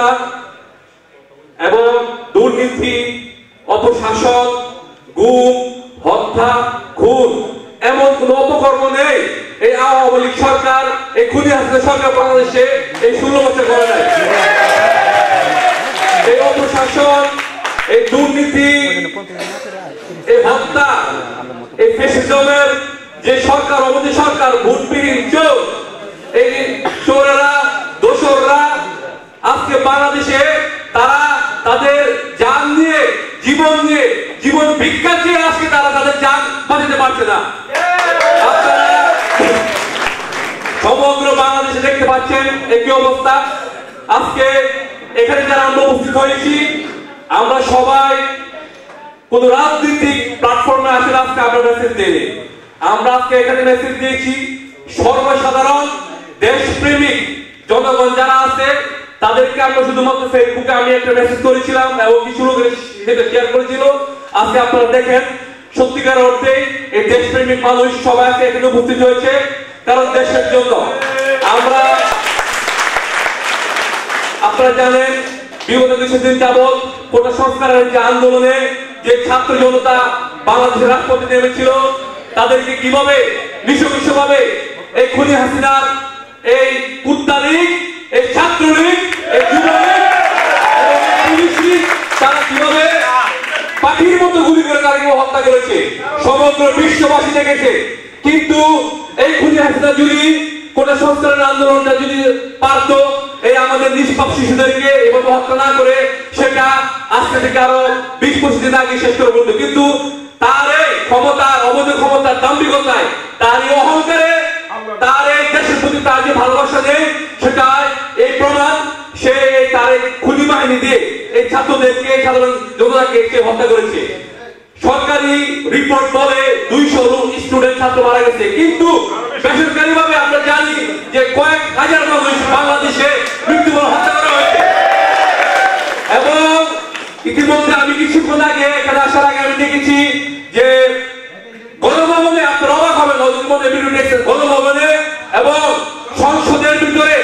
প্রতারণা এবং দুর্নীতি, অপশাসন, গুম, হত্যা, খুন এমন কোন অপকর্ম নেই এই আওয়ামী লীগ সরকার, এই খুনি হাসিনা সরকার বাংলাদেশে এই 16 বছর করে নাই। এই অপশাসন, এই দুর্নীতি, এই হত্যা, এই ফ্যাসিজমের যে সরকার, অবৈধ সরকার, ভোটবিহীন চোর, এই চোরেরা, দোসররা আজকে বাংলাদেশে তারা তাদের জান নিয়ে, জীবন নিয়ে, জীবন ভিক্ষা দিয়ে আজকে তারা তাদের জান বাঁচাতে পারছে না। আপনারা সমগ্র বাংলাদেশে দেখতে পাচ্ছেন একই অবস্থা। আজকে এখানে যারা আমরা উপস্থিত হয়েছি, আমরা সবাই কোন রাজনৈতিক প্ল্যাটফর্মে আসলে আজকে আমরা মেসেজ দিই। আমরা আজকে এখানে মেসেজ দিয়েছি সর্বসাধারণ দেশপ্রেমিক জনগণ যারা আছে তাদেরকে আমরা শুধুমাত্র ফেসবুকে আমি একটা মেসেজ করেছিলাম এবং কিছু লোক সেটা শেয়ার করেছিল। আজকে আপনারা দেখেন সত্যিকার অর্থে এই দেশপ্রেমিক মানুষ সবাই আজকে এখানে উপস্থিত হয়েছে, কারণ দেশের জন্য। আমরা আপনারা জানেন বিগত কিছুদিন যাবৎ কোটা সংস্কারের যে আন্দোলনে যে ছাত্র জনতা বাংলাদেশের রাজপথে নেমেছিল, তাদেরকে কিভাবে নৃশংসভাবে এই খুনি হাসিনার এই কুত্তা লীগ, এই ছাত্রলীগ, এই যুবলীগ এবং পুলিশ লীগ তারা কিভাবে পাখির মতো গুলি করে তাদেরকে হত্যা করেছে সমগ্র বিশ্ববাসী দেখেছে। কিন্তু এই খুনি হাসিনা যদি কোটা সংস্কারের আন্দোলনটা যদি পারতো এই আমাদের নিষ্পাপ শিশুদেরকে এভাবে হত্যা না করে সেটা আজকে থেকে আরো 20-25 দিন আগে শেষ করে বলতো। কিন্তু তার এই ক্ষমতার, অবৈধ ক্ষমতার দাম্ভিকতায়, তার এই অহংকারে, তার এই দেশের প্রতি তার যে ভালোবাসা নেই, সেটা এই প্রমাণ। সে তার খুনি বাহিনী দিয়ে এই ছাত্রদেরকে, সাধারণ জনতাকে সে হত্যা করেছে। সরকারি রিপোর্ট বলে 200 স্টুডেন্ট ছাত্র মারা গেছে, কিন্তু বেসরকারি ভাবে আমরা জানি যে কয়েক হাজার মানুষ বাংলাদেশে মৃত্যুবরণ হত্যা করা হয়েছে। এবং ইতিমধ্যে আমি কিছুক্ষণ আগে এখানে আসার আগে আমি দেখেছি যে গণভবনে, আপনারা অবাক হবেন, ভিডিও দেখছেন, গণভবনে এবং সংসদের ভিতরে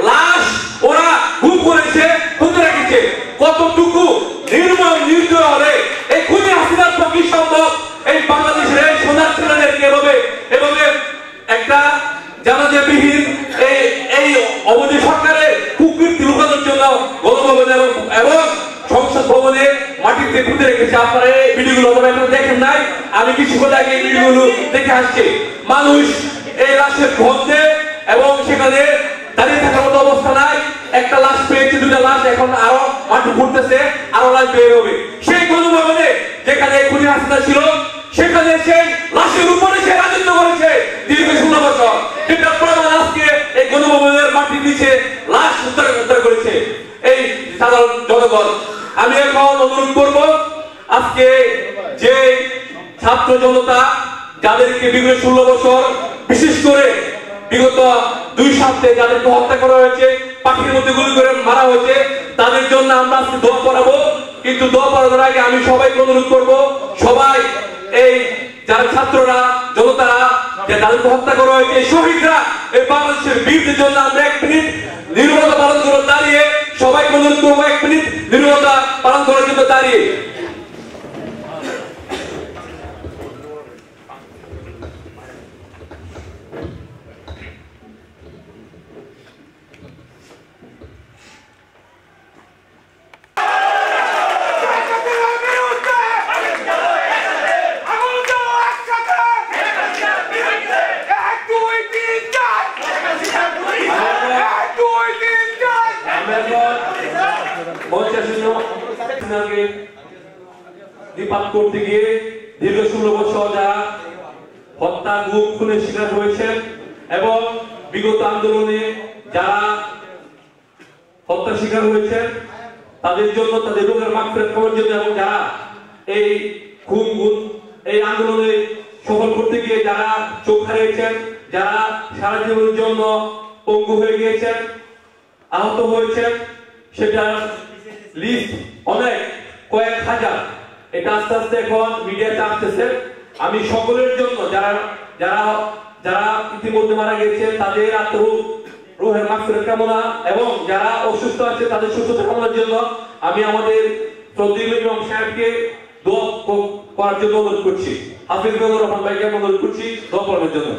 লাশ ওরা গুম করেছে, খুঁজে রেখেছে। কতটুকু নির্মম নির্দয় হলে এই খুনি হাসিনার পক্ষে সম্ভব এই বাংলাদেশের এই সোনার ছেলেদেরকে এভাবে একটা জানাজাবিহীন এই অবৈধ সরকারের কুকীর্তি লুকানোর জন্য গণভবনে এবং সংসদ ভবনে মাটিতে পুঁতে রেখেছে। আপনারা এই ভিডিওগুলো দেখেন নাই, আমি কিছুক্ষণ আগে এই ভিডিওগুলো দেখে আসছি। মানুষ এই লাশের গন্ধে এবং সেখানে দাঁড়িয়ে থাকার মতো অবস্থা নাই। একটা লাশ পেয়েছে, 2টা লাশ, এখন আরো মাটি ফুটতেছে, আরো লাশ বের হবে। সেই গণভবনে যেখানে খুনি হাসিনা ছিল, সেখানে সেই লাশের উপরে সে রাজত্ব করেছে দীর্ঘ 16 বছর। যেটা প্রমাণ আজকে এই গণভবনের মাটির নিচে লাশ উদ্ধার করেছে এই সাধারণ জনগণ। আমি এখন অনুরোধ করব, আজকে যে ছাত্র জনতা যাদেরকে বিগত 16 বছর, বিশেষ করে বিগত 2 সপ্তাহে যাদেরকে হত্যা করা হয়েছে, পাখির মধ্যে গুলি করে মারা হয়েছে, তাদের জন্য আমরা আজকে দোয়া করাবো। কিন্তু দোয়া করানোর আগে আমি সবাইকে অনুরোধ করব, সবাই এই যারা ছাত্ররা, জনতারা যাদেরকে হত্যা করা হয়েছে, শহীদরা, এই বাংলাদেশের বীরদের জন্য আমরা 1 মিনিট নীরবতা পালন করে দাঁড়িয়ে সবাইকে অনুরোধ করবো 1 মিনিট নীরবতা পালন করার জন্য দাঁড়িয়ে। নিপাত করতে গিয়ে দীর্ঘ 16 বছর যারা হত্যা, গুম, খুনের শিকার হয়েছেন এবং বিগত আন্দোলনে যারা হত্যা শিকার হয়েছেন তাদের জন্য, তাদের রোগের মাগফিরাত করার জন্য এবং যারা এই খুন, গুম, এই আন্দোলনে সফল করতে গিয়ে যারা চোখ হারিয়েছেন, যারা সারা জীবনের জন্য পঙ্গু হয়ে গিয়েছেন, আহত হয়েছেন, সেটা লিস্ট অনেক, কয়েক হাজার। এটা আস্তে আস্তে এখন মিডিয়াতে আসতেছে। আমি সকলের জন্য যারা যারা যারা ইতিমধ্যে মারা গেছে তাদের রুহের মাগফিরাত কামনা এবং যারা অসুস্থ আছে তাদের সুস্থতা কামনার জন্য আমি আমাদের শ্রদ্ধেয় ইমাম সাহেবকে দোয়া করার জন্য অনুরোধ করছি। হাফিজ রহমান ভাইকে অনুরোধ করছি দোয়া করার জন্য।